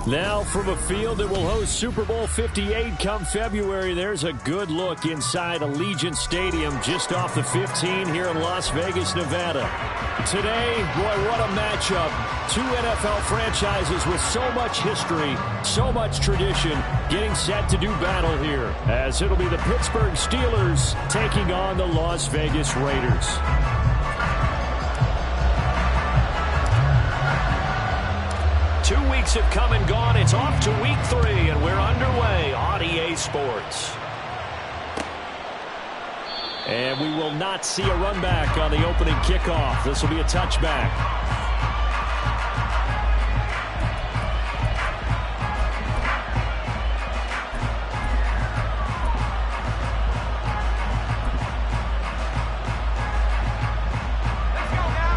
Now from a field that will host Super Bowl 58 come February, there's a good look inside Allegiant Stadium just off the 15 here in Las Vegas, Nevada. Today, boy, what a matchup. Two NFL franchises with so much history, so much tradition, getting set to do battle here, as it'll be the Pittsburgh Steelers taking on the Las Vegas Raiders. Two weeks have come and gone. It's off to week 3, and we're underway on EA Sports. And we will not see a run back on the opening kickoff. This will be a touchback. Let's go, guys.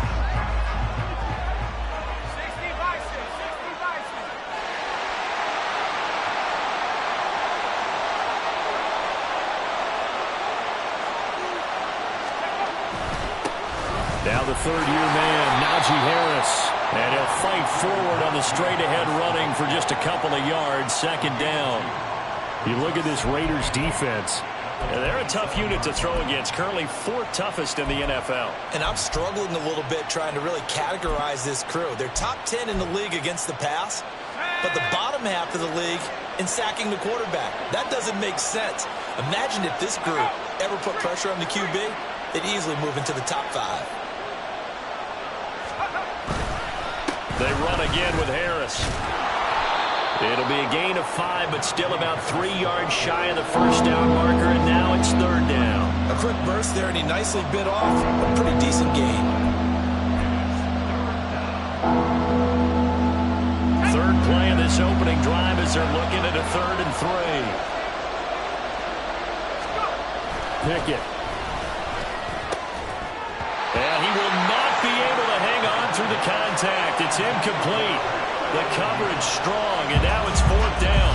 the third-year man, Najee Harris. And he'll fight forward on the straight-ahead running for just a couple of yards, second down. You look at this Raiders defense. Yeah, they're a tough unit to throw against, currently fourth toughest in the NFL. And I'm struggling a little bit trying to really categorize this crew. They're top 10 in the league against the pass, but the bottom half of the league in sacking the quarterback. That doesn't make sense. Imagine if this group ever put pressure on the QB, they'd easily move into the top 5. They run again with Harris. It'll be a gain of 5, but still about 3 yards shy of the first down marker, and now it's third down. A quick burst there, and he nicely bit off a pretty decent gain. Third play of this opening drive as they're looking at a 3rd and 3. Pickett. And he will not be able to hang on through the contact. It's incomplete. The coverage strong, and now it's 4th down.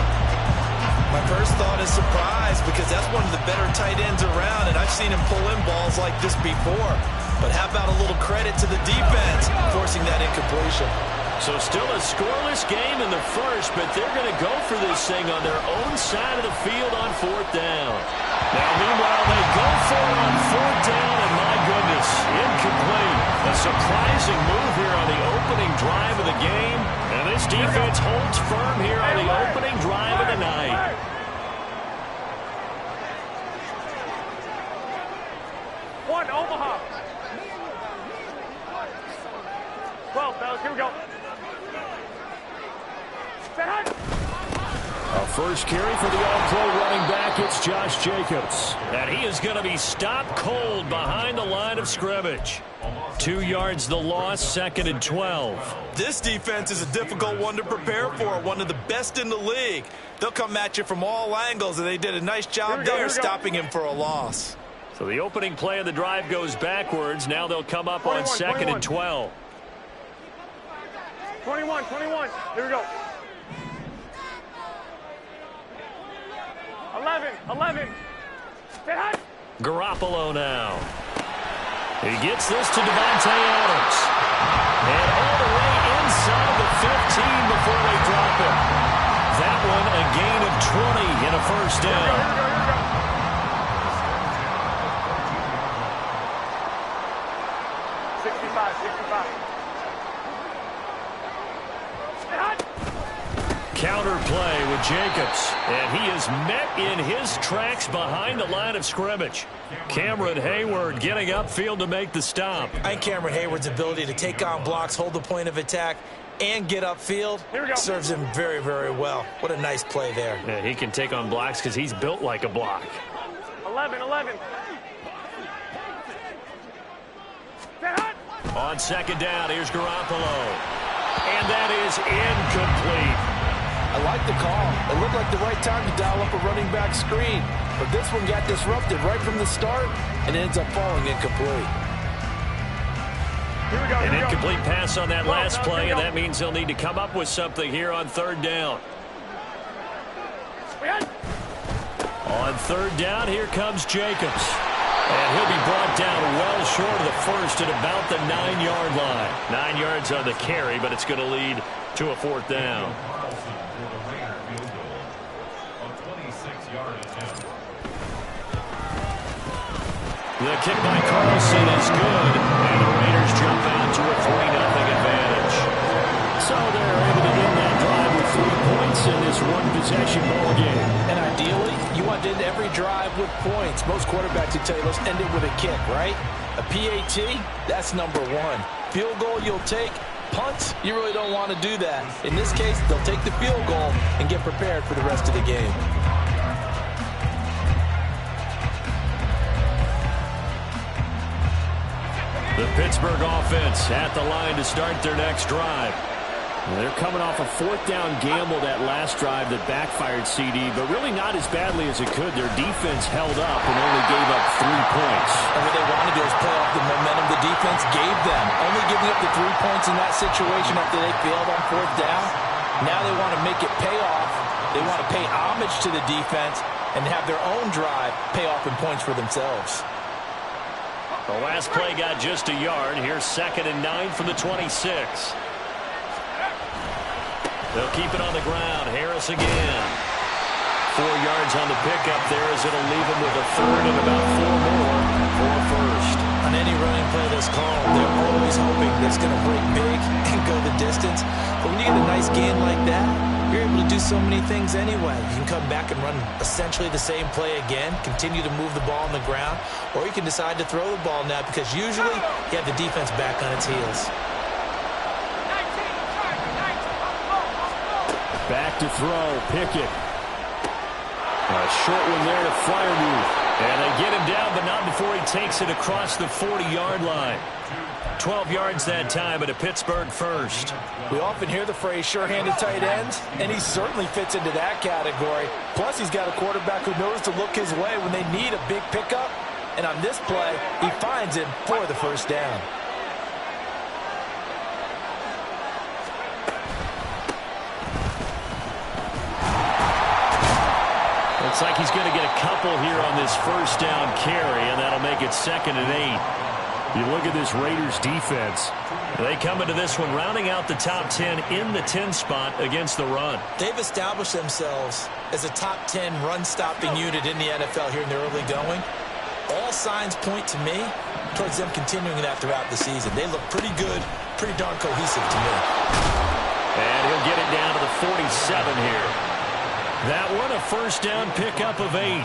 My first thought is surprise because that's one of the better tight ends around, and I've seen him pull in balls like this before. But how about a little credit to the defense forcing that incompletion? So still a scoreless game in the first, but they're going to go for this thing on their own side of the field on 4th down. Now, meanwhile, they go for it on 4th down, and my goodness, incomplete. A surprising move here on the opening drive of the game, and this defense holds firm here on the opening drive of the night. One, Omaha. 12, fellas, here we go. A first carry for the all-pro running back. It's Josh Jacobs. And he is going to be stopped cold behind the line of scrimmage. 2 yards the loss, 2nd and 12. This defense is a difficult one to prepare for, one of the best in the league. They'll come at you from all angles, and they did a nice job there stopping him for a loss. So the opening play of the drive goes backwards. Now they'll come up on 2nd and 12. 21. Here we go. 11. Garoppolo now. He gets this to Devontae Adams. And all the way inside the 15 before they drop him. That one a gain of 20 and a first down. Here we go. 65. Counter play with Jacobs. And he is met in his tracks behind the line of scrimmage. Cameron Hayward getting upfield to make the stop. I think Cameron Hayward's ability to take on blocks, hold the point of attack, and get upfield serves him very, very well. What a nice play there. Yeah, he can take on blocks because he's built like a block. 11. On 2nd down, here's Garoppolo. And that is incomplete. I like the call. It looked like the right time to dial up a running back screen. But this one got disrupted right from the start and ends up falling incomplete. Here we go. An incomplete pass on that last play, and that means they'll need to come up with something here on 3rd down. On 3rd down, here comes Jacobs. And he'll be brought down well short of the first at about the 9-yard line. 9 yards on the carry, but it's going to lead to a 4th down. The kick by Carlson is good, and the Raiders jump out to a 3-0 advantage. So they're able to end that drive with 3 points in this one-possession ball game. And ideally, you want to end every drive with points. Most quarterbacks would tell you, let's end it with a kick, right? A PAT, that's number 1. Field goal you'll take. Punts, you really don't want to do that. In this case, they'll take the field goal and get prepared for the rest of the game. The Pittsburgh offense at the line to start their next drive. They're coming off a 4th down gamble that last drive that backfired CD, but really not as badly as it could. Their defense held up and only gave up 3 points. And what they want to do is play off the momentum the defense gave them. Only giving up the 3 points in that situation after they failed on 4th down. Now they want to make it pay off. They want to pay homage to the defense and have their own drive pay off in points for themselves. The last play got just a yard. Here's 2nd and 9 from the 26. They'll keep it on the ground. Harris again. 4 yards on the pickup there as it'll leave him with a 3rd and about 4 more for a first. On any running play that's called, they're always hoping that it's going to break big and go the distance. But when you get a nice gain like that, you're able to do so many things anyway. You can come back and run essentially the same play again, continue to move the ball on the ground, or you can decide to throw the ball now because usually you have the defense back on its heels. Back to throw. Pickett. A short one there to Freiermuth. And they get him down, but not before he takes it across the 40-yard line. 12 yards that time, and a Pittsburgh first. We often hear the phrase sure-handed tight ends, and he certainly fits into that category. Plus, he's got a quarterback who knows to look his way when they need a big pickup. And on this play, he finds it for the first down. Looks like he's going to get a couple here on this first down carry, and that'll make it 2nd and 8. You look at this Raiders defense. They come into this one rounding out the top 10 in the 10 spot against the run. They've established themselves as a top 10 run-stopping unit in the NFL here in the early going. All signs point to me towards them continuing that throughout the season. They look pretty good, pretty darn cohesive to me. And he'll get it down to the 47 here. That one, a first down pickup of 8.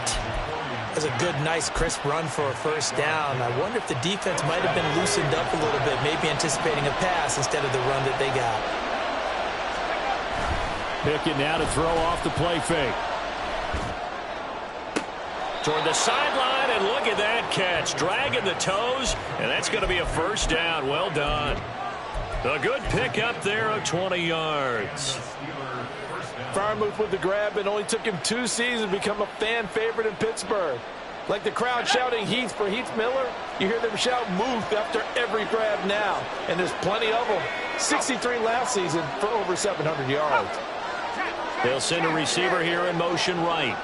That's a good, nice, crisp run for a first down. I wonder if the defense might have been loosened up a little bit, maybe anticipating a pass instead of the run that they got. Pickett now to throw off the play fake. Toward the sideline, and look at that catch. Dragging the toes, and that's going to be a first down. Well done. A good pickup there of 20 yards. Freiermuth with the grab. It only took him 2 seasons to become a fan favorite in Pittsburgh. Like the crowd shouting Heath for Heath Miller, you hear them shout Muth after every grab now. And there's plenty of them. 63 last season for over 700 yards. They'll send a receiver here in motion right.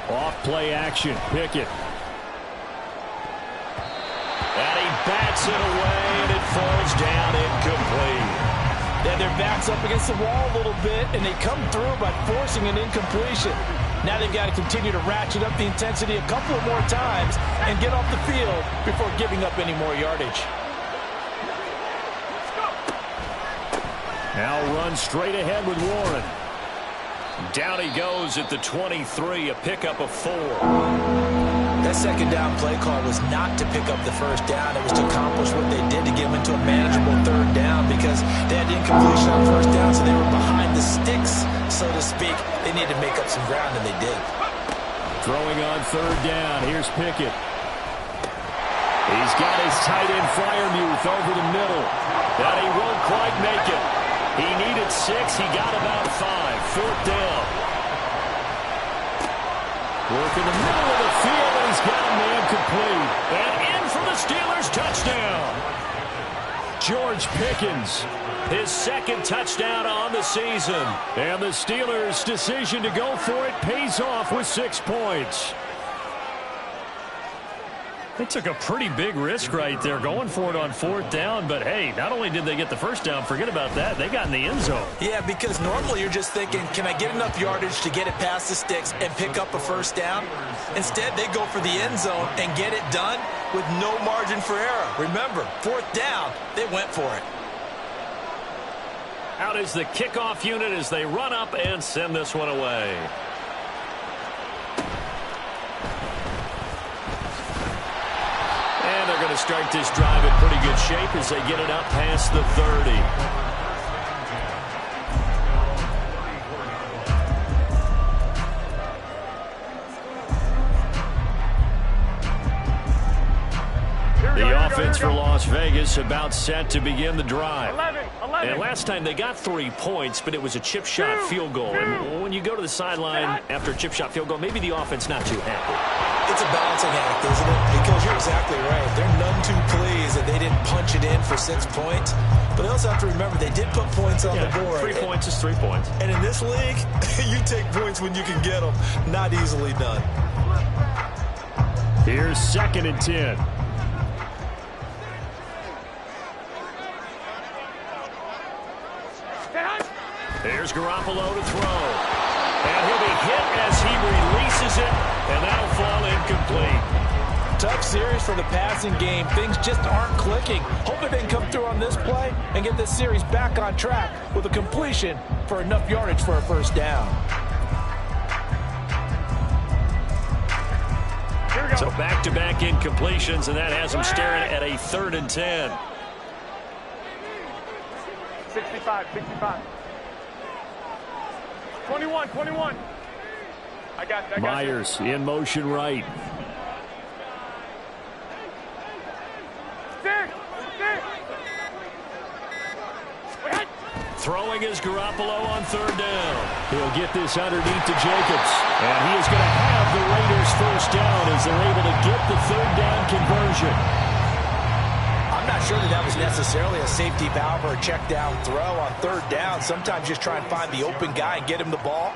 Off play action. Pickett. And he bats it away, and it falls down incomplete. Then their back's up against the wall a little bit, and they come through by forcing an incompletion. Now they've got to continue to ratchet up the intensity a couple of more times and get off the field before giving up any more yardage. Now run straight ahead with Warren. Down he goes at the 23, a pickup of 4. That second down play call was not to pick up the first down. It was to accomplish what they did to get them into a manageable third down because they had incompletion on first down, so they were behind the sticks, so to speak. They needed to make up some ground, and they did. Throwing on third down. Here's Pickett. He's got his tight end Freiermuth over the middle. But he won't quite make it. He needed 6. He got about 5. 4th down. Work in the middle of the field, and he's got a man complete. And in for the Steelers touchdown. George Pickens, his 2nd touchdown on the season. And the Steelers' decision to go for it pays off with 6 points. They took a pretty big risk right there going for it on 4th down. But, hey, not only did they get the first down, forget about that, they got in the end zone. Yeah, because normally you're just thinking, can I get enough yardage to get it past the sticks and pick up a first down? Instead, they go for the end zone and get it done with no margin for error. Remember, 4th down, they went for it. Out is the kickoff unit as they run up and send this one away. And they're going to start this drive in pretty good shape as they get it up past the 30. The offense for Las Vegas about set to begin the drive. 11. And last time they got 3 points, but it was a chip shot field goal. And when you go to the sideline after a chip shot field goal, maybe the offense not too happy. It's a balancing act, isn't it? Because you're exactly right. They're none too pleased that they didn't punch it in for 6 points. But they also have to remember they did put points on the board. 3 points is 3 points. And in this league, you take points when you can get them. Not easily done. Here's 2nd and 10. Here's Garoppolo to throw. And he'll be hit as he releases it, and that'll fall incomplete. Tough series for the passing game. Things just aren't clicking. Hoping they can come through on this play and get this series back on track with a completion for enough yardage for a first down. So back-to-back incompletions, and that has them staring at a 3rd and 10. 65. 21. I got you. Myers in motion right. Throwing is Garoppolo on 3rd down. He'll get this underneath to Jacobs. And he is going to have the Raiders first down as they're able to get the 3rd down conversion. I'm not sure that was necessarily a safety valve or a check down throw on 3rd down. Sometimes just try and find the open guy and get him the ball.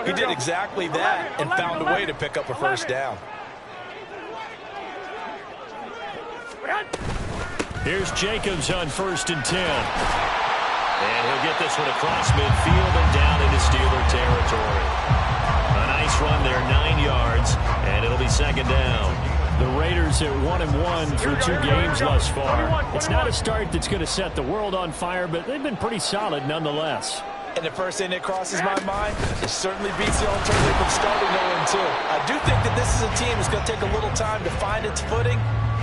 He did exactly that and found a way to pick up a first down. Here's Jacobs on 1st and 10. And he'll get this one across midfield and down into Steeler territory. A nice run there, 9 yards, and it'll be 2nd down. The Raiders at 1-1 through 2 games thus far. It's not a start that's going to set the world on fire, but they've been pretty solid nonetheless. And the first thing that crosses my mind, it certainly beats the alternative of starting 0-2. I do think that this is a team that's going to take a little time to find its footing.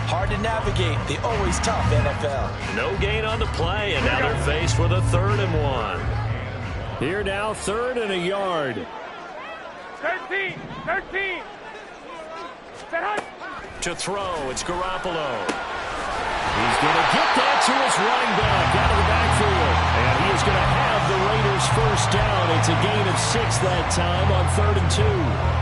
Hard to navigate the always tough NFL. No gain on the play, and now they're faced with a 3rd and 1. Here now, 3rd and a yard. 13. To throw, it's Garoppolo. He's going to get that to his running back out of the backfield. And he is going to have the Raiders first down. It's a gain of 6 that time on 3rd and 2.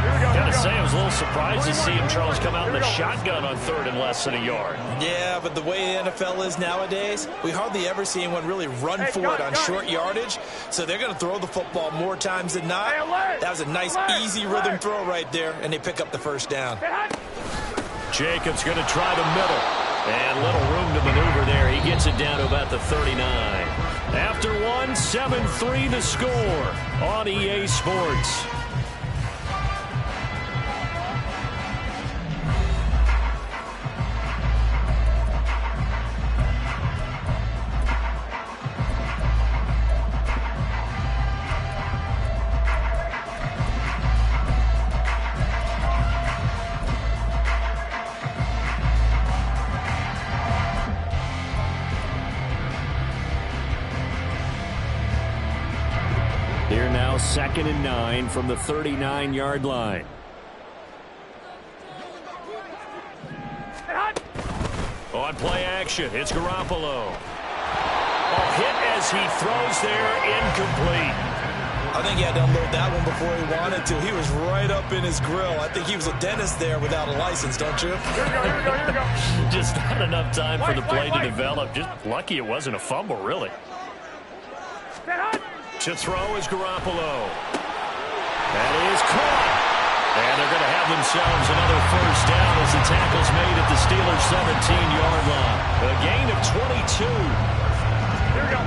Gotta say, I was a little surprised to see him, Charles, come out in the shotgun on 3rd and less than a yard. Yeah, but the way the NFL is nowadays, we hardly ever see anyone really run for it on short yardage. So they're going to throw the football more times than not. That was a nice, easy rhythm throw right there, and they pick up the first down. Jacobs going to try the middle. And little room to maneuver there. He gets it down to about the 39. After 7-3 the score on EA Sports. Here now, 2nd and 9 from the 39-yard line. On play action, it's Garoppolo. Hit as he throws there, incomplete. I think he had to unload that one before he wanted to. He was right up in his grill. I think he was a dentist there without a license, don't you? Here we go. Just not enough time for the play to develop. Just lucky it wasn't a fumble, really. To throw is Garoppolo. That is caught. And they're going to have themselves another first down as the tackle's made at the Steelers' 17-yard line. A gain of 22. Here we go.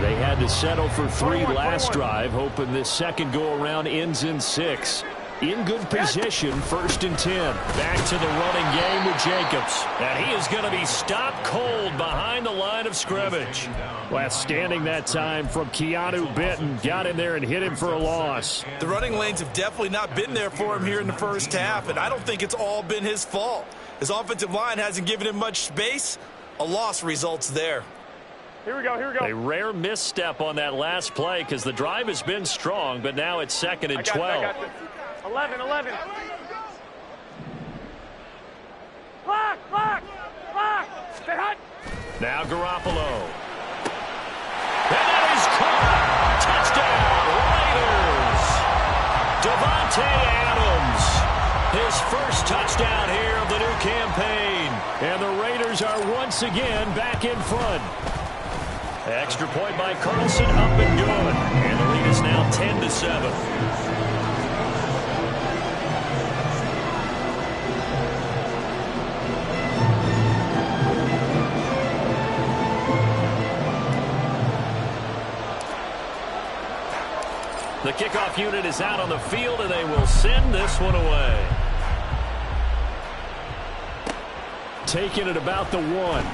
They had to settle for 3 last drive, hoping this second go-around ends in 6. In good position, 1st and 10. Back to the running game with Jacobs. And he is going to be stopped cold behind the line of scrimmage. Last standing that time from Keanu Benton. Got in there and hit him for a loss. The running lanes have definitely not been there for him here in the first half, and I don't think it's all been his fault. His offensive line hasn't given him much space. A loss results there. Here we go. A rare misstep on that last play because the drive has been strong, but now it's 2nd and 12. I got this. 11. Block. Stay hot. Now Garoppolo. And that is caught. Touchdown, Raiders. Devontae Adams. His first touchdown here of the new campaign. And the Raiders are once again back in front. Extra point by Carlson, up and good. And the lead is now 10-7. The kickoff unit is out on the field, and they will send this one away. Taking it about the 1.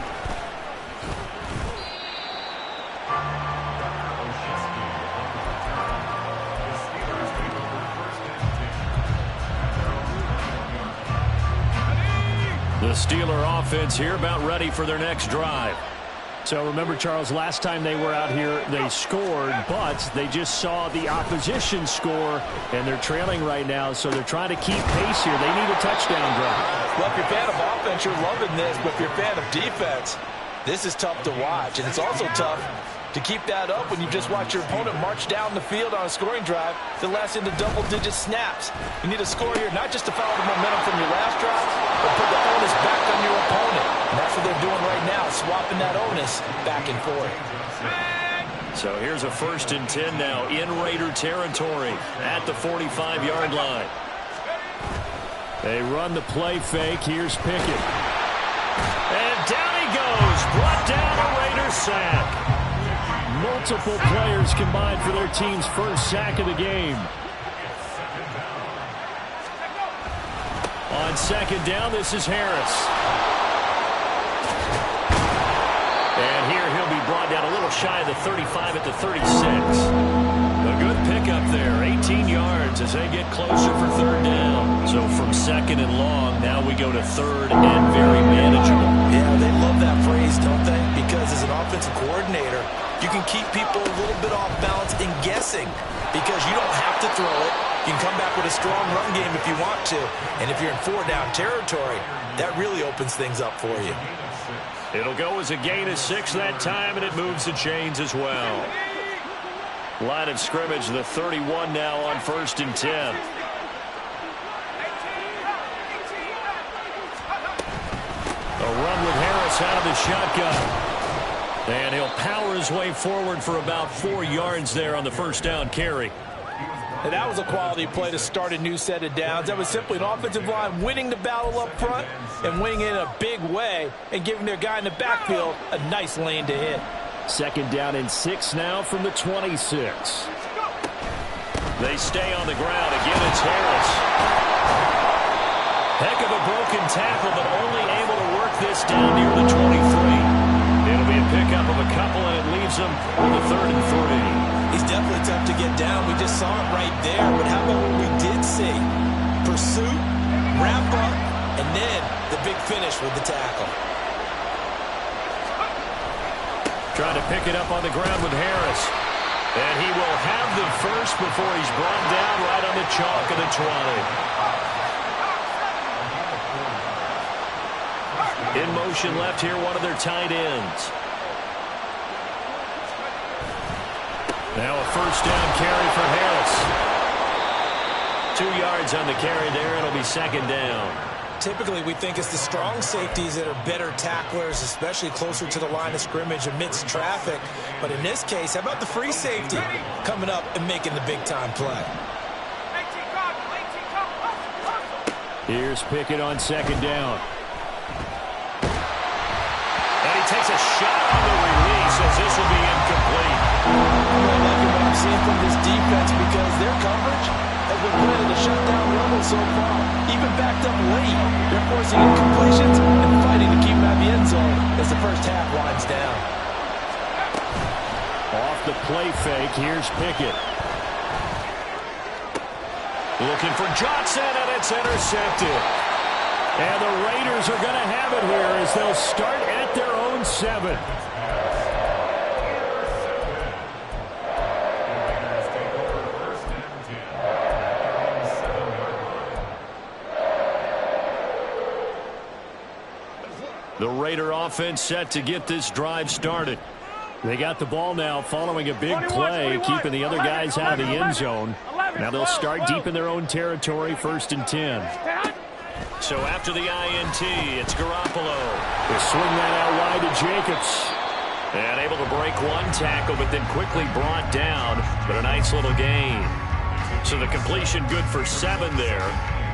The Steeler offense here about ready for their next drive. So remember, Charles, last time they were out here, they scored, but they just saw the opposition score, and they're trailing right now, so they're trying to keep pace here. They need a touchdown drive. Well, if you're a fan of offense, you're loving this, but if you're a fan of defense, this is tough to watch, and it's also tough to keep that up when you just watch your opponent march down the field on a scoring drive that lasts into double-digit snaps. You need a score here, not just to follow the momentum from your last drive, but put the onus back on your opponent. And that's what they're doing right now, swapping that onus back and forth. So here's a 1st and 10 now in Raider territory at the 45-yard line. They run the play fake. Here's Pickett. And down he goes. Brought down a Raider sack. Multiple players combined for their team's first sack of the game. On 2nd down, this is Harris. And here he'll be brought down a little shy of the 35 at the 36. A good pickup there, 18 yards as they get closer for 3rd down. So from 2nd and long, now we go to 3rd and very manageable. Yeah, they love that phrase, don't they? Because as an offensive coordinator, you can keep people a little bit off balance and guessing because you don't have to throw it. You can come back with a strong run game if you want to. And if you're in 4-down territory, that really opens things up for you. It'll go as a gain of 6 that time, and it moves the chains as well. Line of scrimmage, the 31 now on 1st and 10. A run with Harris out of the shotgun. And he'll power his way forward for about 4 yards there on the 1st down carry. And that was a quality play to start a new set of downs. That was simply an offensive line winning the battle up front and winning in a big way and giving their guy in the backfield a nice lane to hit. 2nd down and 6 now from the 26. They stay on the ground. Again, it's Harris. Heck of a broken tackle, but only able to work this down near the 23. It'll be a pickup of a couple, and it leaves them with a 3rd and 3. He's definitely tough to get down. We just saw it right there. But how about what we did see? Pursuit, wrap up, and then the big finish with the tackle. Trying to pick it up on the ground with Harris. And he will have the first before he's brought down right on the chalk of the 20. In motion left here, one of their tight ends. Now a 1st down carry for Harris. 2 yards on the carry there. It'll be 2nd down. Typically, we think it's the strong safeties that are better tacklers, especially closer to the line of scrimmage amidst traffic. But in this case, how about the free safety coming up and making the big-time play? Here's Pickett on 2nd down. And he takes a shot on the release as this will be incomplete. I'm really liking what I'm seeing from this defense because their coverage has been playing at a shutdown level so far. Even backed up late, they're forcing incompletions and fighting to keep them out of the end zone as the first half winds down. Off the play fake, here's Pickett. Looking for Johnson, and it's intercepted. And the Raiders are going to have it here as they'll start at their own 7. The Raider offense set to get this drive started. They got the ball now following a big play, keeping the other guys out of the end zone. Now they'll start deep in their own territory, 1st and 10. So after the INT, it's Garoppolo. They swing that out wide to Jacobs. And able to break one tackle, but then quickly brought down. But a nice little gain. So the completion good for 7 there.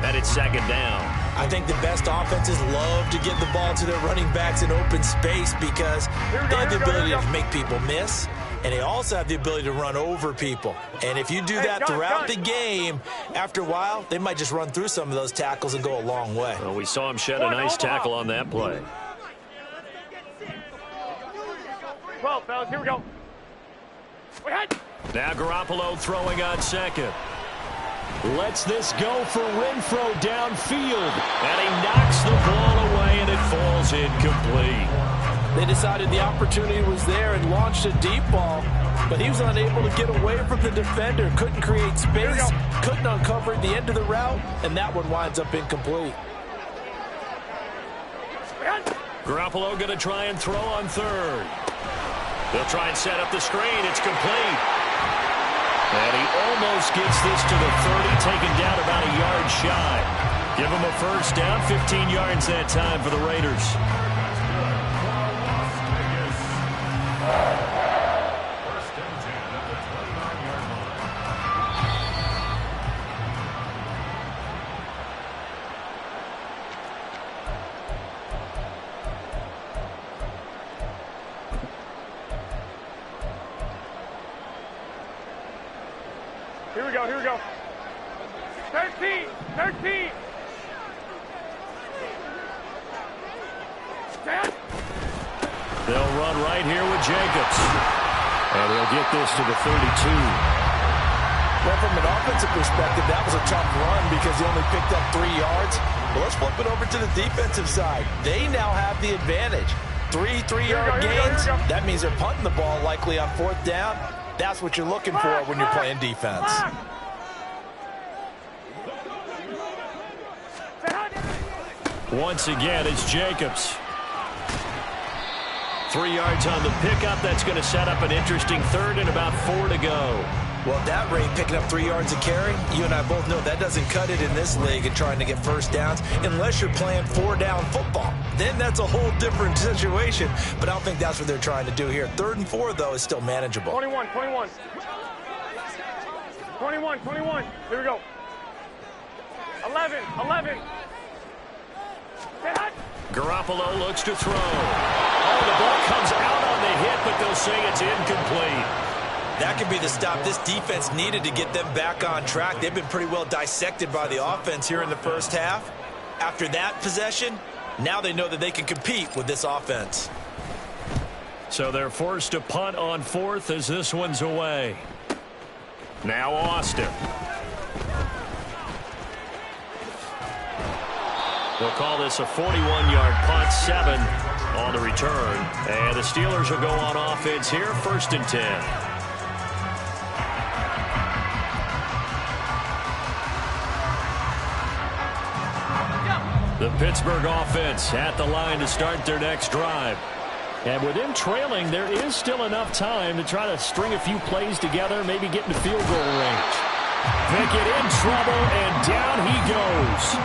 And it's 2nd down. I think the best offenses love to give the ball to their running backs in open space because they have the ability to make people miss. and they also have the ability to run over people. And if you do that throughout the game, after a while, they might just run through some of those tackles and go a long way. Well, we saw him shed a nice tackle on that play. 12, fellas, here we go. Now Garoppolo throwing on second. Lets this go for Renfro downfield. And he knocks the ball away, and it falls incomplete. They decided the opportunity was there and launched a deep ball, but he was unable to get away from the defender. Couldn't create space, couldn't uncover the end of the route, and that one winds up incomplete. Garoppolo going to try and throw on third. They'll try and set up the screen. It's complete. And he almost gets this to the 30, taken down about a yard shy. Give him a first down, 15 yards that time for the Raiders. Here we go. 13. They'll run right here with Jacobs. And he'll get this to the 32. Well, from an offensive perspective, that was a tough run because he only picked up 3 yards. Well, let's flip it over to the defensive side. They now have the advantage. 3 3-yard gains. That means they're punting the ball likely on 4th down. That's what you're looking for when you're playing defense. Once again, it's Jacobs. 3 yards on the pickup. That's going to set up an interesting third and about 4 to go. Well, at that rate, picking up 3 yards a carry, you and I both know that doesn't cut it in this league and trying to get first downs unless you're playing 4-down football. Then that's a whole different situation, but I don't think that's what they're trying to do here. 3rd and 4, though, is still manageable. 21. Here we go. 11. Garoppolo looks to throw. Oh, the ball comes out on the hit, but they'll say it's incomplete. That could be the stop this defense needed to get them back on track. They've been pretty well dissected by the offense here in the first half. After that possession, now they know that they can compete with this offense. So they're forced to punt on 4th as this one's away. Now Austin. They'll call this a 41-yard punt, 7 on the return. And the Steelers will go on offense here, 1st and 10. The Pittsburgh offense at the line to start their next drive. And with them trailing, there is still enough time to try to string a few plays together, maybe get into field goal range. Pickett in trouble, and down he goes.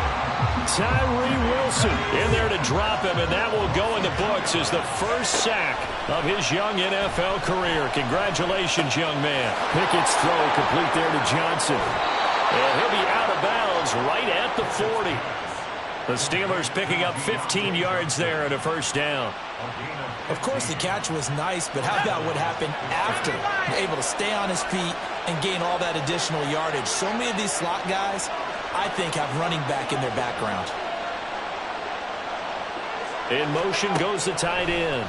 Tyree Wilson in there to drop him, and that will go in the books as the first sack of his young NFL career. Congratulations, young man. Pickett's throw complete there to Johnson. And he'll be out of bounds right at the 40. The Steelers picking up 15 yards there at a first down. Of course, the catch was nice, but how about what happened after? Able to stay on his feet and gain all that additional yardage. So many of these slot guys, I think, have running back in their background. In motion goes the tight end.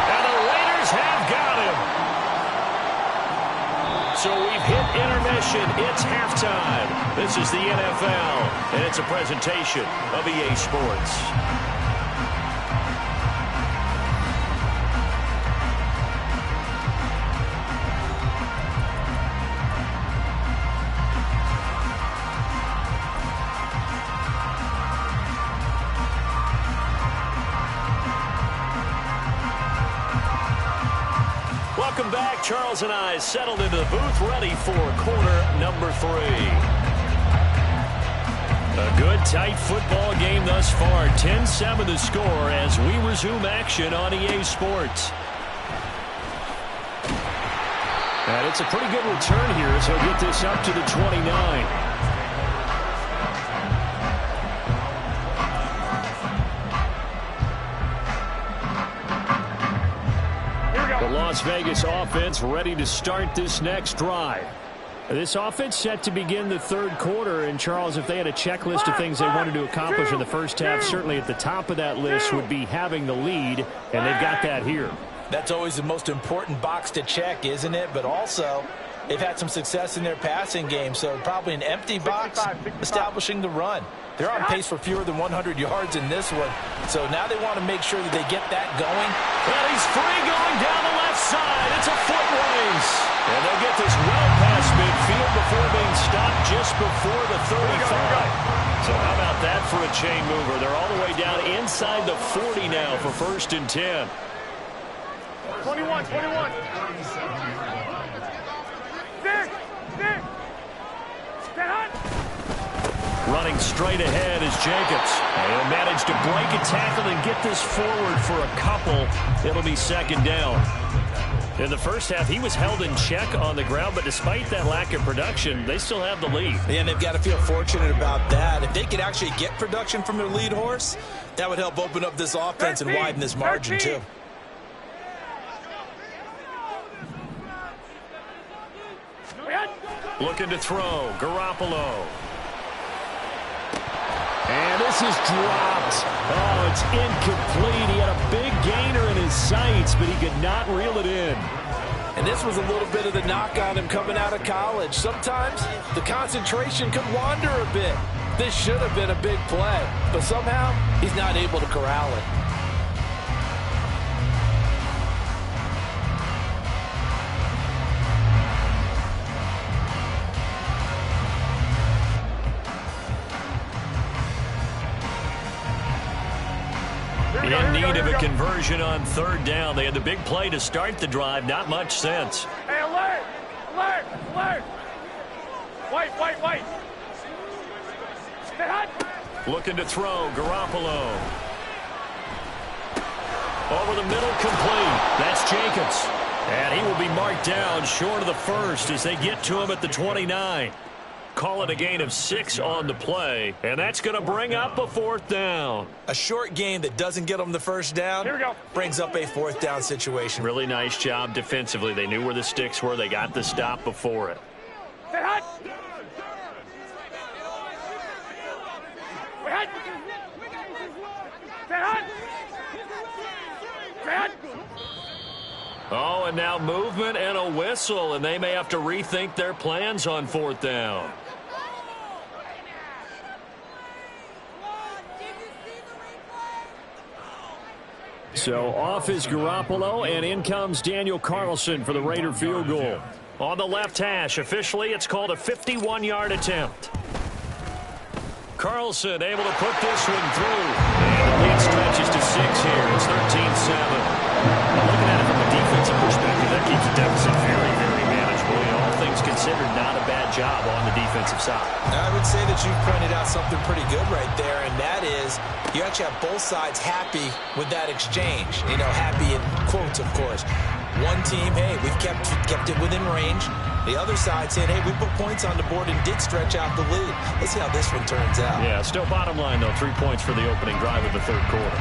And the Raiders have got him. So we've hit intermission. It's halftime. This is the NFL, and it's a presentation of EA Sports. Welcome back. Charles and I settled into the booth, ready for quarter number 3. A good, tight football game thus far. 10-7 the score as we resume action on EA Sports. And it's a pretty good return here as he'll get this up to the 29. Las Vegas offense ready to start this next drive. This offense set to begin the third quarter. And, Charles, if they had a checklist of things they wanted to accomplish in the first half, certainly at the top of that list would be having the lead, and they've got that here. That's always the most important box to check, isn't it? But also, they've had some success in their passing game, so probably an empty box establishing the run. They're on pace for fewer than 100 yards in this one, so now they want to make sure that they get that going. And he's free going down the left side. It's a foot race. And they'll get this well past midfield before being stopped just before the 35. So how about that for a chain mover? They're all the way down inside the 40 now for 1st and 10. 21. Six. Running straight ahead is Jacobs. He'll manage to break a tackle and get this forward for a couple. It'll be 2nd down. In the first half, he was held in check on the ground, but despite that lack of production, they still have the lead. And they've got to feel fortunate about that. If they could actually get production from their lead horse, that would help open up this offense and widen this margin, too. Looking to throw, Garoppolo. And this is dropped. Oh, it's incomplete. He had a big gainer in his sights, but he could not reel it in. And this was a little bit of the knock on him coming out of college. Sometimes the concentration could wander a bit. This should have been a big play, but somehow he's not able to corral it. In need of a conversion on 3rd down. They had the big play to start the drive. Not much sense. Hey, alert! White. Stay hot. Looking to throw, Garoppolo. Over the middle, complete. That's Jacobs. And he will be marked down short of the first as they get to him at the 29. Call it a gain of 6 on the play, and that's going to bring up a 4th down. A short gain that doesn't get them the first down brings up a 4th down situation. Really nice job defensively. They knew where the sticks were. They got the stop before it. Stay hot. Oh, and now movement and a whistle, and they may have to rethink their plans on 4th down. So off is Garoppolo, and in comes Daniel Carlson for the Raider field goal. On the left hash, officially it's called a 51-yard attempt. Carlson able to put this one through. And the lead stretches to 6 here. It's 13-7. Looking at it from a defensive perspective, that keeps the deficit very, very manageable. All things considered, not a bad job on the defensive side. I would say that you've pointed out something pretty good right there, and that is you actually have both sides happy with that exchange. You know, happy in quotes, of course. One team, hey, we've kept it within range. The other side saying, hey, we put points on the board and did stretch out the lead. Let's see how this one turns out. Yeah, still bottom line, though, 3 points for the opening drive of the 3rd quarter.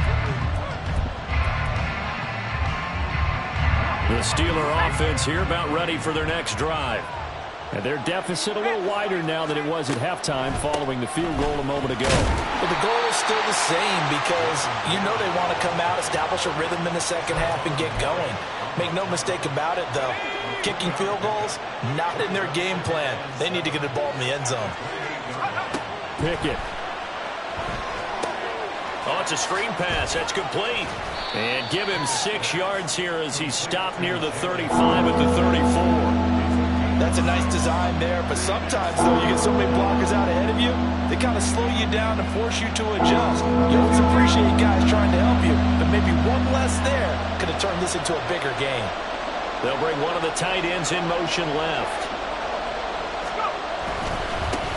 The Steeler offense here about ready for their next drive. And their deficit a little wider now than it was at halftime following the field goal a moment ago. But the goal is still the same because you know they want to come out, establish a rhythm in the second half, and get going. Make no mistake about it, though. Kicking field goals, not in their game plan. They need to get the ball in the end zone. Pickett. Oh, it's a screen pass. That's complete. And give him 6 yards here as he's stopped near the 35 at the 34. That's a nice design there, but sometimes, though, you get so many blockers out ahead of you, they kind of slow you down and force you to adjust. You always appreciate guys trying to help you, but maybe one less there could have turned this into a bigger game. They'll bring one of the tight ends in motion left.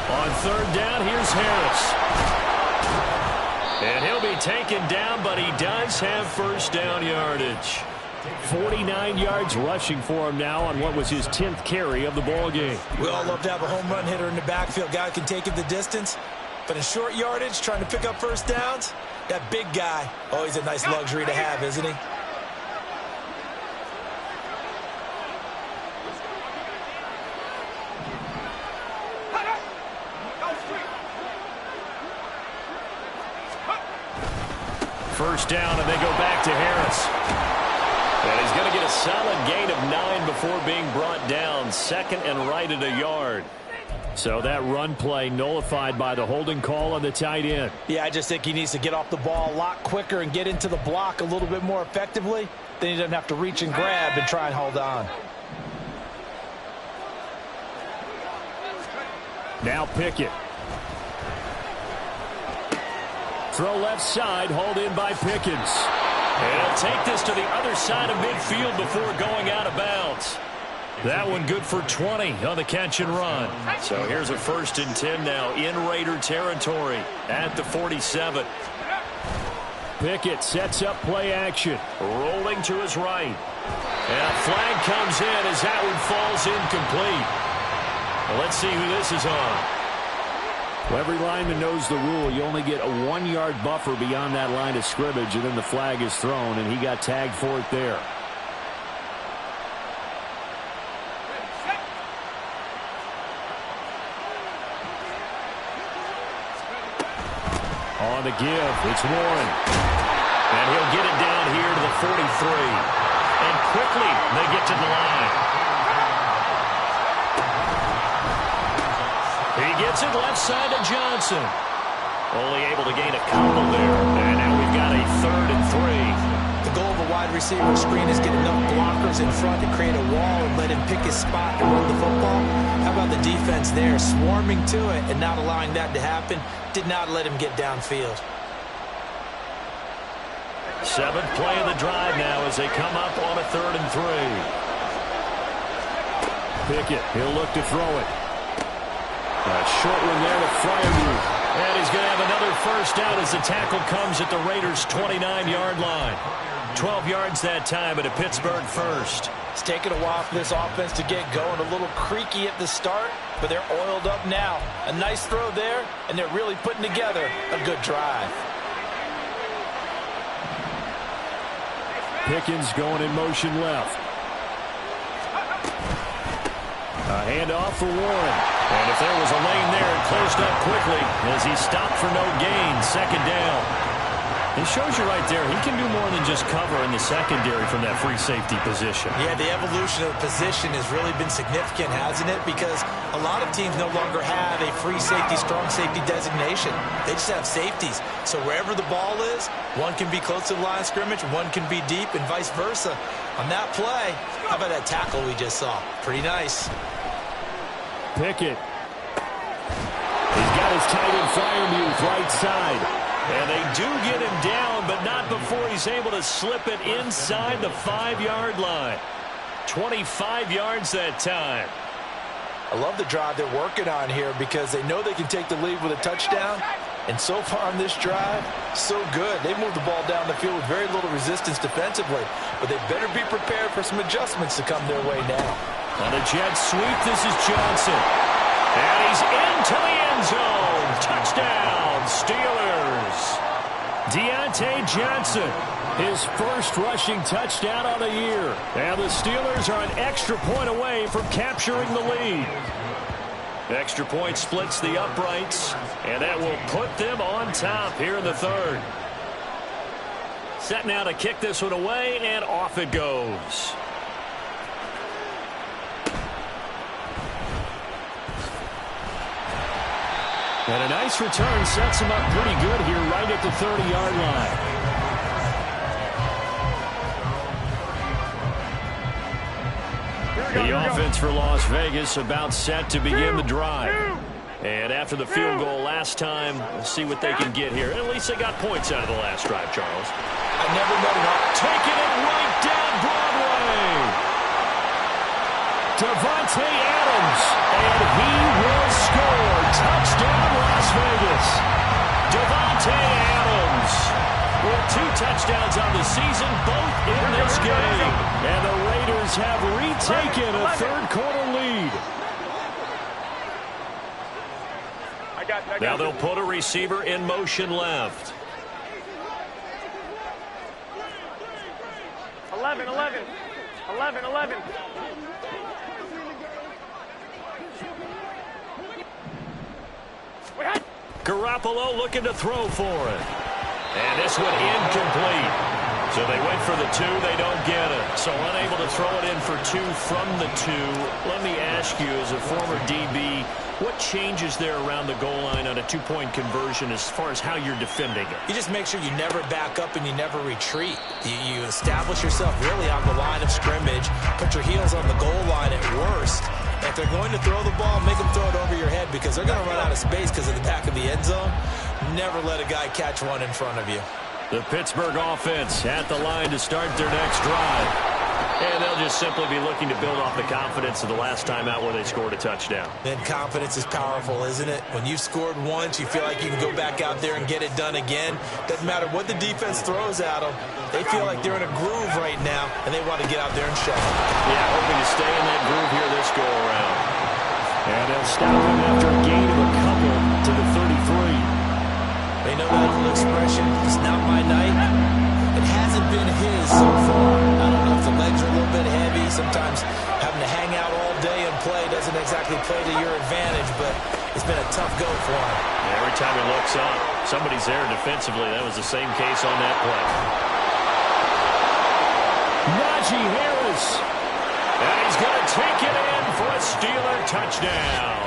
On 3rd down, here's Harris. And he'll be taken down, but he does have 1st down yardage. 49 yards rushing for him now on what was his 10th carry of the ball game. We all love to have a home run hitter in the backfield. Guy can take it the distance. But in short yardage, trying to pick up 1st downs, that big guy, always a nice luxury to have, isn't he? first down, and they go back to Harris. And he's going to get a solid gain of 9 before being brought down. Second and right at a yard. So that run play nullified by the holding call on the tight end. Yeah, I just think he needs to get off the ball a lot quicker and get into the block a little bit more effectively. Then he doesn't have to reach and grab and try and hold on. Now Pickett. Throw left side, hauled in by Pickens. And he'll take this to the other side of midfield before going out of bounds. That one good for 20 on the catch and run. So here's a 1st and 10 now in Raider territory at the 47. Pickett sets up play action. Rolling to his right. And a flag comes in as that one falls incomplete. Well, let's see who this is on. Well, every lineman knows the rule. You only get a 1-yard buffer beyond that line of scrimmage, and then the flag is thrown, and he got tagged for it there. On the give, it's Warren. And he'll get it down here to the 43. And quickly they get to the line. He gets it left side to Johnson. Only able to gain a couple there. And now we've got a 3rd and 3. The goal of a wide receiver screen is get enough blockers in front to create a wall and let him pick his spot to run the football. How about the defense there, swarming to it and not allowing that to happen? Did not let him get downfield. 7th play of the drive now as they come up on a 3rd and 3. Pickett, he'll look to throw it. A short one there to Freiermuth. And he's going to have another first down as the tackle comes at the Raiders' 29-yard line. 12 yards that time at a Pittsburgh first. It's taken a while for this offense to get going. A little creaky at the start, but they're oiled up now. A nice throw there, and they're really putting together a good drive. Pickens going in motion left. A handoff for Warren. And if there was a lane there, it closed up quickly as he stopped for no gain. 2nd down. It shows you right there, he can do more than just cover in the secondary from that free safety position. Yeah, the evolution of the position has really been significant, hasn't it? Because a lot of teams no longer have a free safety, strong safety designation. They just have safeties. So wherever the ball is, one can be close to the line of scrimmage, one can be deep, and vice versa. On that play, how about that tackle we just saw? Pretty nice. Pickett. He's got his tight end Freiermuth right side. And they do get him down, but not before he's able to slip it inside the 5-yard line. 25 yards that time. I love the drive they're working on here because they know they can take the lead with a touchdown. And so far on this drive, so good. They moved the ball down the field with very little resistance defensively. But they better be prepared for some adjustments to come their way now. On a jet sweep, this is Johnson. And he's into the end zone. Touchdown, Steelers. Deontay Johnson, his first rushing touchdown of the year. And the Steelers are an extra point away from capturing the lead. Extra point splits the uprights, and that will put them on top here in the 3rd. Set now to kick this one away, and off it goes. And a nice return sets him up pretty good here right at the 30-yard line. The offense for Las Vegas about set to begin the drive. And after the field goal last time, we'll see what they can get here. At least they got points out of the last drive, Charles. I never met an taking it right down Broadway. Davante Adams, and he will score. Touchdown, Las Vegas. Davante Adams with 2 touchdowns on the season, both in this game. And the Raiders have retaken a 3rd-quarter lead. Now they'll put a receiver in motion left. 11. Garoppolo looking to throw for it. And this one incomplete. So they went for the 2. They don't get it. So unable to throw it in for 2 from the 2. Let me ask you, as a former DB, what changes there around the goal line on a 2-point conversion as far as how you're defending it? You just make sure you never back up and you never retreat. You establish yourself really on the line of scrimmage. Put your heels on the goal line at worst. If they're going to throw the ball, make them throw it over your head because they're going to run out of space because of the back of the end zone. Never let a guy catch one in front of you. The Pittsburgh offense at the line to start their next drive. And they'll just simply be looking to build off the confidence of the last time out where they scored a touchdown. And confidence is powerful, isn't it? When you've scored once, you feel like you can go back out there and get it done again. Doesn't matter what the defense throws at them. They feel like they're in a groove right now, and they want to get out there and show it. Yeah, hoping to stay in that groove here this go-around. And they'll stop him after a gain of a couple to the 33. They know that little expression, it's not my night. It hasn't been his so far. I don't know if the legs are a little bit heavy. Sometimes having to hang out all day and play doesn't exactly play to your advantage, but it's been a tough go for him. Every time he looks up, somebody's there defensively. That was the same case on that play. Najee Harris. And he's going to take it in for a Steeler touchdown.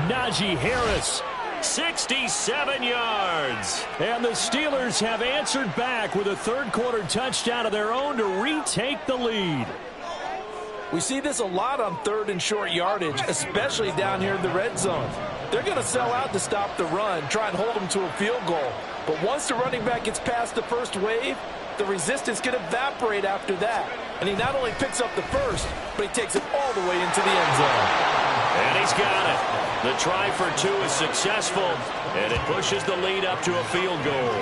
Najee Harris. 67 yards. And the Steelers have answered back with a third-quarter touchdown of their own to retake the lead. We see this a lot on 3rd and short yardage, especially down here in the red zone. They're going to sell out to stop the run, try and hold them to a field goal. But once the running back gets past the first wave, the resistance can evaporate after that. And he not only picks up the first, but he takes it all the way into the end zone. And he's got it. The try for 2 is successful, and it pushes the lead up to a field goal.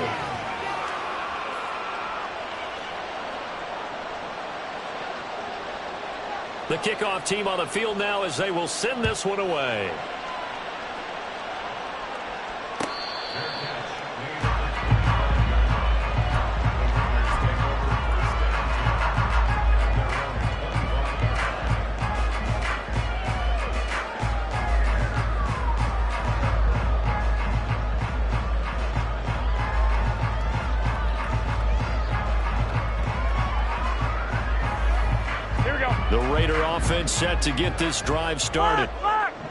The kickoff team on the field now as they will send this one away. The Raider offense set to get this drive started.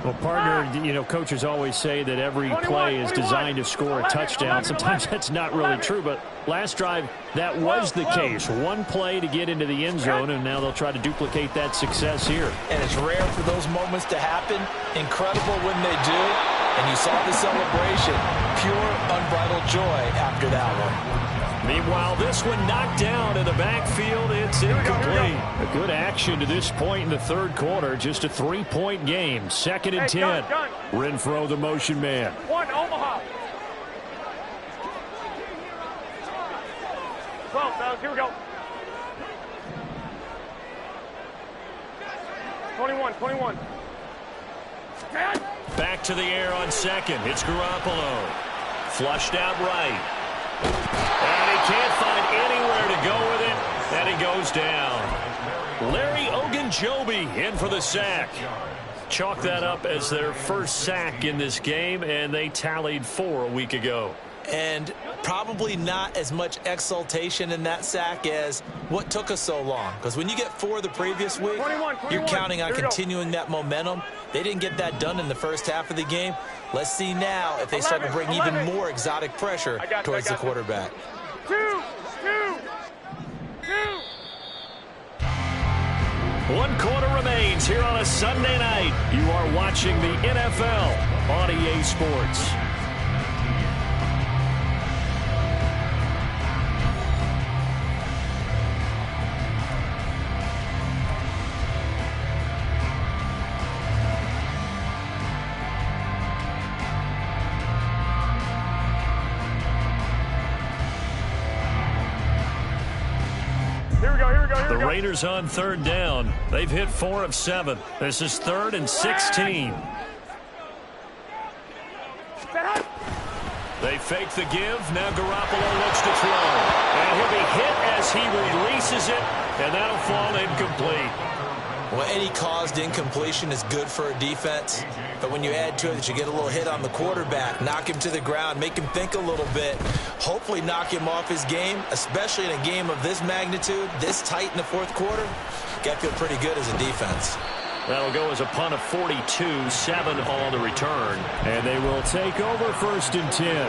Well, partner, you know, coaches always say that every play is designed to score a touchdown. Sometimes that's not really true, but last drive, that was the case. One play to get into the end zone, and now they'll try to duplicate that success here. And it's rare for those moments to happen. Incredible when they do. And you saw the celebration. Pure, unbridled joy after that one. Meanwhile, this one knocked down in the backfield. It's incomplete. A good action to this point in the third quarter. Just a 3-point game. 2nd and 10. Renfro, the motion man. 1, Omaha. 12, fellas. Here we go. 21. Back to the air on 2nd. It's Garoppolo. Flushed out right. And he can't find anywhere to go with it. And he goes down. Larry Ogunjobi in for the sack. Chalk that up as their first sack in this game, and they tallied 4 a week ago. And probably not as much exultation in that sack as what took us so long. Because when you get 4 the previous week, 21. you're counting on continuing that momentum. They didn't get that done in the first half of the game. Let's see now if they start to bring even more exotic pressure towards the quarterback. 2. 1 quarter remains here on a Sunday night. You are watching the NFL on EA Sports. The Raiders on 3rd down. They've hit 4 of 7. This is 3rd and 16. They fake the give. Now Garoppolo looks to throw. And he'll be hit as he releases it. And that'll fall incomplete. Well, any caused incompletion is good for a defense, but when you add to it that you get a little hit on the quarterback, knock him to the ground, make him think a little bit, hopefully knock him off his game, especially in a game of this magnitude, this tight in the fourth quarter, got to feel pretty good as a defense. That'll go as a punt of 42, 7 on the return. And they will take over 1st and 10.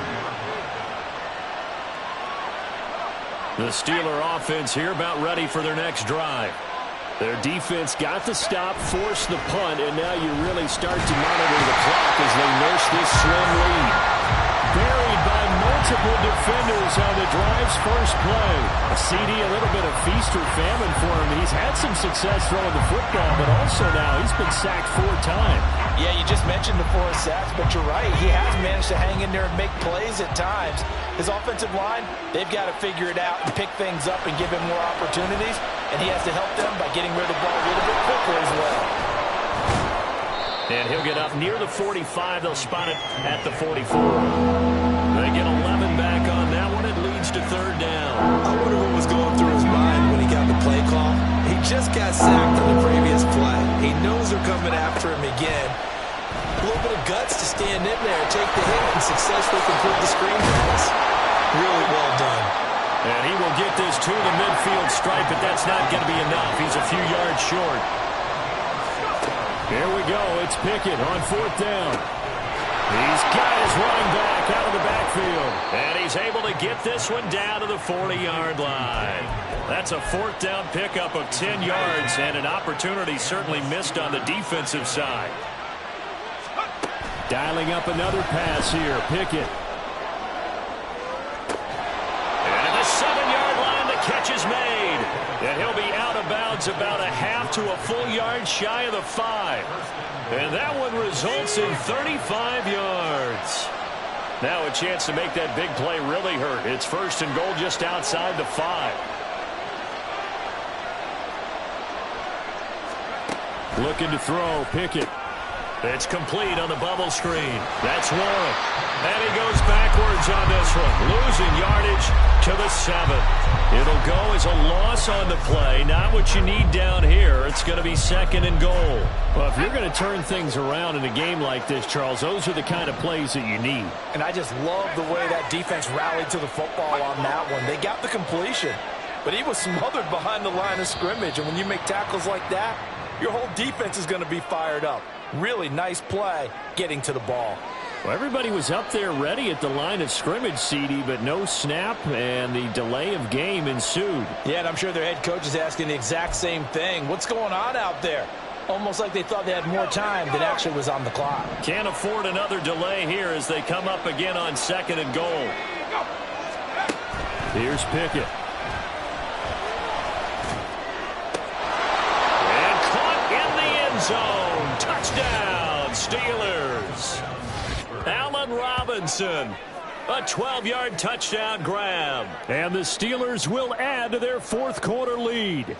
The Steeler offense here about ready for their next drive. Their defense got the stop, forced the punt, and now you really start to monitor the clock as they nurse this slim lead. Buried by multiple defenders on the drive's first play. A CD, a little bit of feast or famine for him. He's had some success throwing the football, but also now he's been sacked 4 times. Yeah, you just mentioned the 4 sacks, but you're right. He has managed to hang in there and make plays at times. His offensive line, they've got to figure it out and pick things up and give him more opportunities, and he has to help them by getting rid of the ball a little bit quicker as well. And he'll get up near the 45. They'll spot it at the 44. They get 11 back on that one. It leads to 3rd down. I wonder what was going through his mind when he got the play call. He just got sacked on the previous play. He knows they're coming after him again. A little bit of guts to stand in there, take the hit, and successfully complete the screen pass. Really well done. And he will get this to the midfield stripe, but that's not going to be enough. He's a few yards short. Here we go. It's Pickett on 4th down. He's got his running back out of the backfield. And he's able to get this one down to the 40-yard line. That's a 4th down pickup of 10 yards, and an opportunity certainly missed on the defensive side. Dialing up another pass here. Pickett. And at the 7-yard line, the catch is made. And he'll be out of bounds about a half to a full yard shy of the 5. And that one results in 35 yards. Now a chance to make that big play really hurt. It's 1st and goal just outside the 5. Looking to throw. Pickett. It's complete on the bubble screen. That's Warren. And he goes backwards on this one. Losing yardage to the 7. It'll go as a loss on the play. Not what you need down here. It's going to be 2nd and goal. Well, if you're going to turn things around in a game like this, Charles, those are the kind of plays that you need. And I just love the way that defense rallied to the football on that one. They got the completion, but he was smothered behind the line of scrimmage. And when you make tackles like that, your whole defense is going to be fired up. Really nice play getting to the ball. Well, everybody was up there ready at the line of scrimmage, CD, but no snap, and the delay of game ensued. Yeah, and I'm sure their head coach is asking the exact same thing. What's going on out there? Almost like they thought they had more time than actually was on the clock. Can't afford another delay here as they come up again on 2nd and goal. Here's Pickett. And caught in the end zone. Touchdown, Steelers. Allen Robinson, a 12-yard touchdown grab. And the Steelers will add to their 4th quarter lead.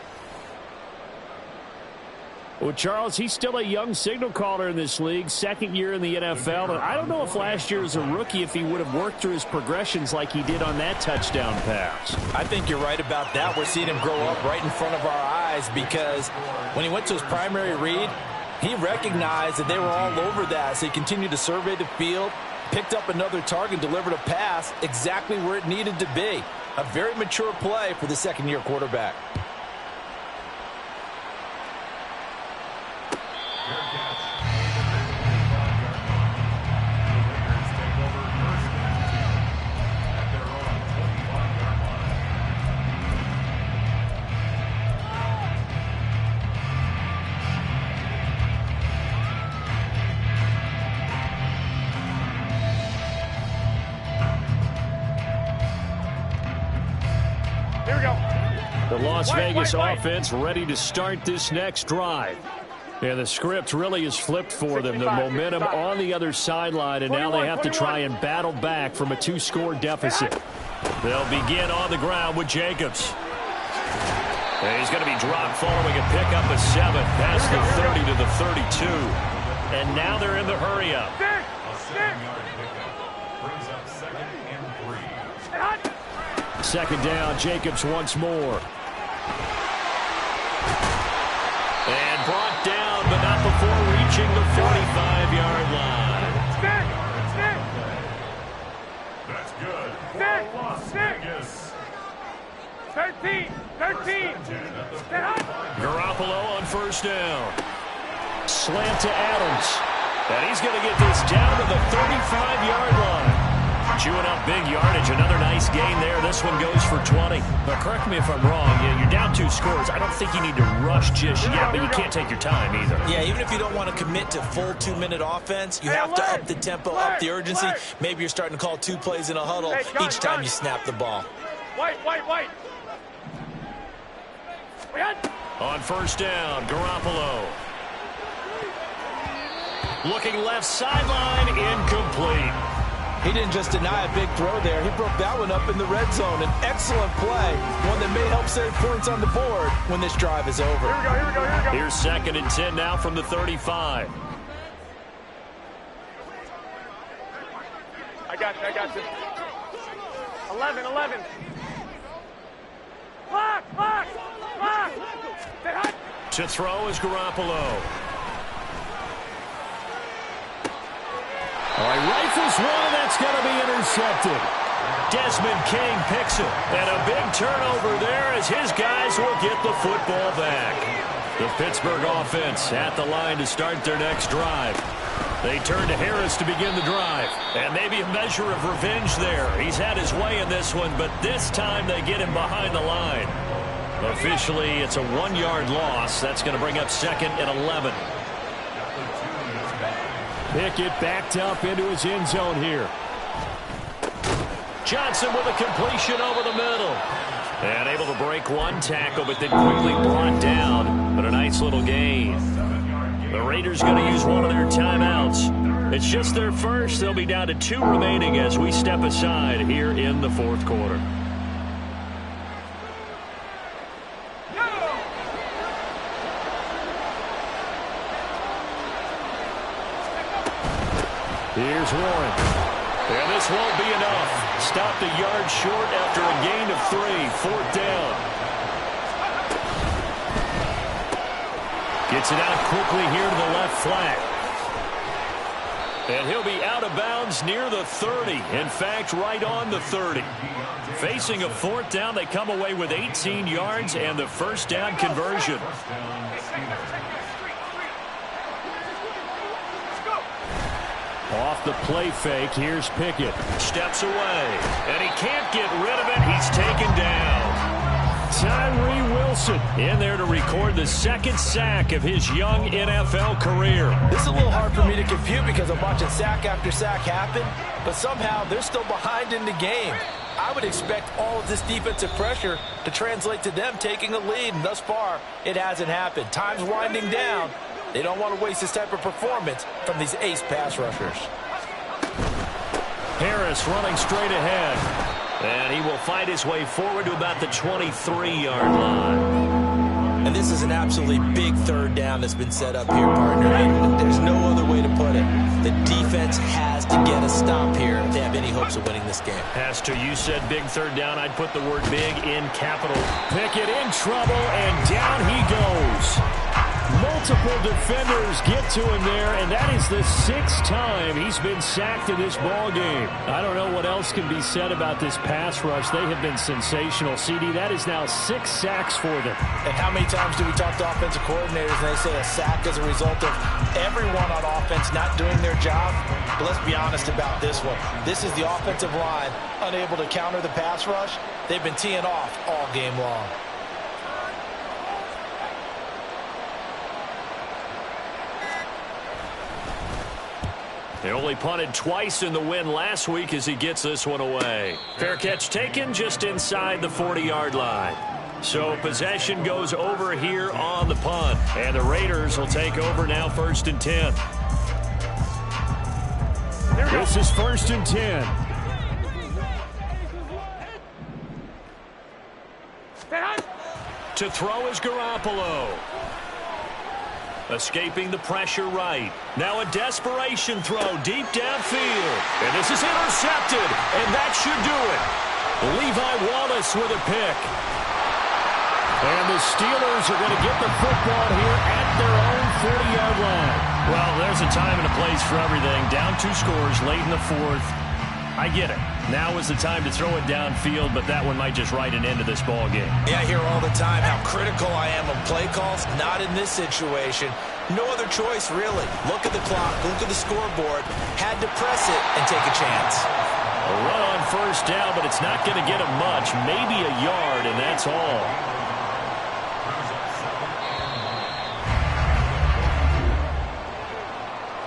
Well, Charles, he's still a young signal caller in this league, 2nd year in the NFL. And I don't know if last year as a rookie if he would have worked through his progressions like he did on that touchdown pass. I think you're right about that. We're seeing him grow up right in front of our eyes because when he went to his primary read, he recognized that they were all over that, so he continued to survey the field, picked up another target, delivered a pass exactly where it needed to be. A very mature play for the 2nd-year quarterback. The Las Vegas offense ready to start this next drive. And the script really is flipped for them. The momentum on the other sideline, and now they have to try and battle back from a 2-score deficit. They'll begin on the ground with Jacobs. And he's going to be dropped following a pickup of 7 past the 30 to the 32. And now they're in the hurry-up. Second down, Jacobs once more. And brought 25-yard line. Stick! That's good. Stick! Las Stick! Vegas. 13! Garoppolo on first down. Slant to Adams. And he's going to get this down to the 35-yard line. Chewing up big yardage. Another nice gain there. This one goes for 20. But correct me if I'm wrong. You're down 2 scores. I don't think you need to rush just yet, but you can't take your time either. Yeah, even if you don't want to commit to full 2-minute offense, you have to up the tempo, up the urgency. Maybe you're starting to call 2 plays in a huddle each time you snap the ball. White! On first down, Garoppolo. Looking left sideline, incomplete. He didn't just deny a big throw there. He broke that one up in the red zone. An excellent play, one that may help save points on the board when this drive is over. Here we go. Here's 2nd and 10 now from the 35. I got you. 11. Lock! Stay hot! To throw is Garoppolo. All right, rifles one, and that's going to be intercepted. Desmond King picks it. And a big turnover there as his guys will get the football back. The Pittsburgh offense at the line to start their next drive. They turn to Harris to begin the drive. And maybe a measure of revenge there. He's had his way in this one, but this time they get him behind the line. Officially, it's a 1-yard loss. That's going to bring up 2nd and 11. Pickett backed up into his end zone here. Johnson with a completion over the middle. And able to break 1 tackle, but then quickly brought down. But a nice little gain. The Raiders going to use one of their timeouts. It's just their first. They'll be down to 2 remaining as we step aside here in the 4th quarter. Here's Warren. And this won't be enough. Stopped a yard short after a gain of 3. 4th down. Gets it out quickly here to the left flat. And he'll be out of bounds near the 30. In fact, right on the 30. Facing a 4th down, they come away with 18 yards and the first down conversion. Off the play fake, here's Pickett. Steps away, and he can't get rid of it. He's taken down. Tyree Wilson in there to record the 2nd sack of his young NFL career. This is a little hard for me to compute because I'm watching sack after sack happen, but somehow they're still behind in the game. I would expect all of this defensive pressure to translate to them taking a lead, and thus far, it hasn't happened. Time's winding down. They don't want to waste this type of performance from these ace pass rushers. Harris running straight ahead. And he will fight his way forward to about the 23-yard line. And this is an absolutely big 3rd down that's been set up here, partner. And there's no other way to put it. The defense has to get a stop here if they have any hopes of winning this game. Has to. You said big 3rd down. I'd put the word big in capital. Pickett in trouble, and down he goes. Multiple defenders get to him there, and that is the 6th time he's been sacked in this ball game. I don't know what else can be said about this pass rush. They have been sensational. CD, that is now 6 sacks for them. And how many times do we talk to offensive coordinators and they say a sack is a result of everyone on offense not doing their job? But let's be honest about this one. This is the offensive line unable to counter the pass rush. They've been teeing off all game long. They only punted twice in the win last week as he gets this one away. Fair catch taken just inside the 40-yard line. So possession goes over here on the punt. And the Raiders will take over now 1st and 10. This is 1st and 10. To throw is Garoppolo. Escaping the pressure right. Now a desperation throw deep downfield. And this is intercepted. And that should do it. Levi Wallace with a pick. And the Steelers are going to get the football here at their own 40-yard line. Well, there's a time and a place for everything. Down 2 scores late in the 4th. I get it. Now is the time to throw it downfield, but that one might just write an end to this ball game. Yeah, I hear all the time how critical I am of play calls. Not in this situation. No other choice, really. Look at the clock. Look at the scoreboard. Had to press it and take a chance. A run on first down, but it's not going to get him much. Maybe a yard, and that's all.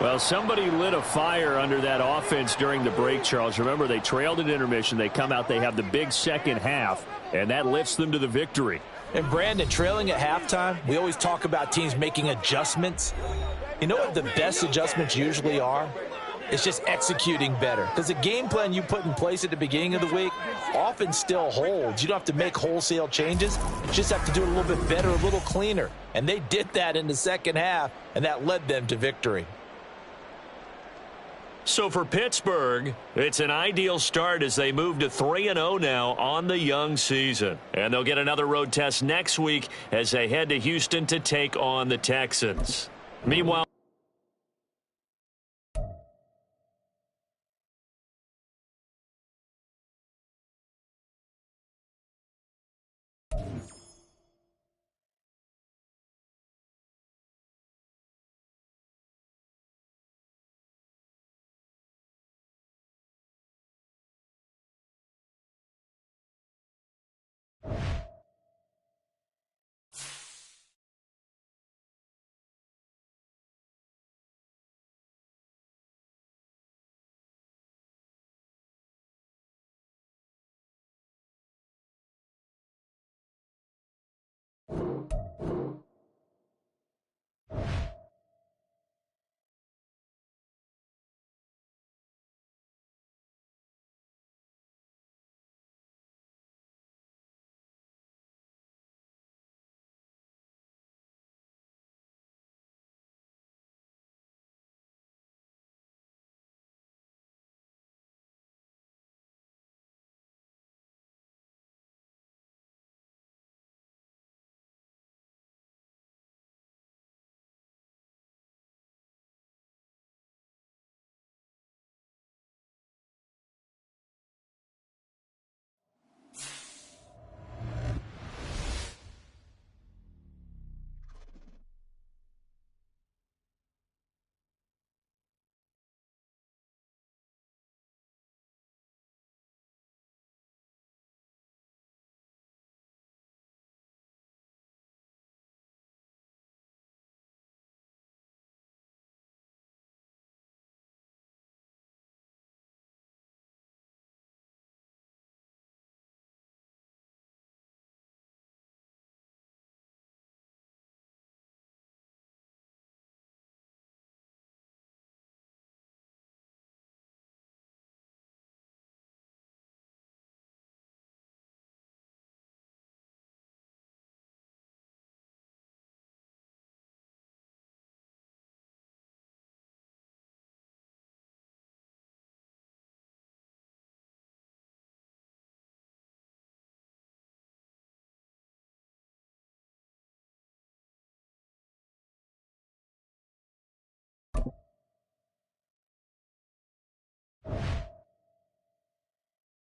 Well, somebody lit a fire under that offense during the break, Charles. Remember, they trailed at intermission. They come out, they have the big second half, and that lifts them to the victory. And, Brandon, trailing at halftime, we always talk about teams making adjustments. You know what the best adjustments usually are? It's just executing better. Because the game plan you put in place at the beginning of the week often still holds. You don't have to make wholesale changes. You just have to do it a little bit better, a little cleaner. And they did that in the second half, and that led them to victory. So for Pittsburgh, it's an ideal start as they move to 3-0 now on the young season. And they'll get another road test next week as they head to Houston to take on the Texans. Meanwhile,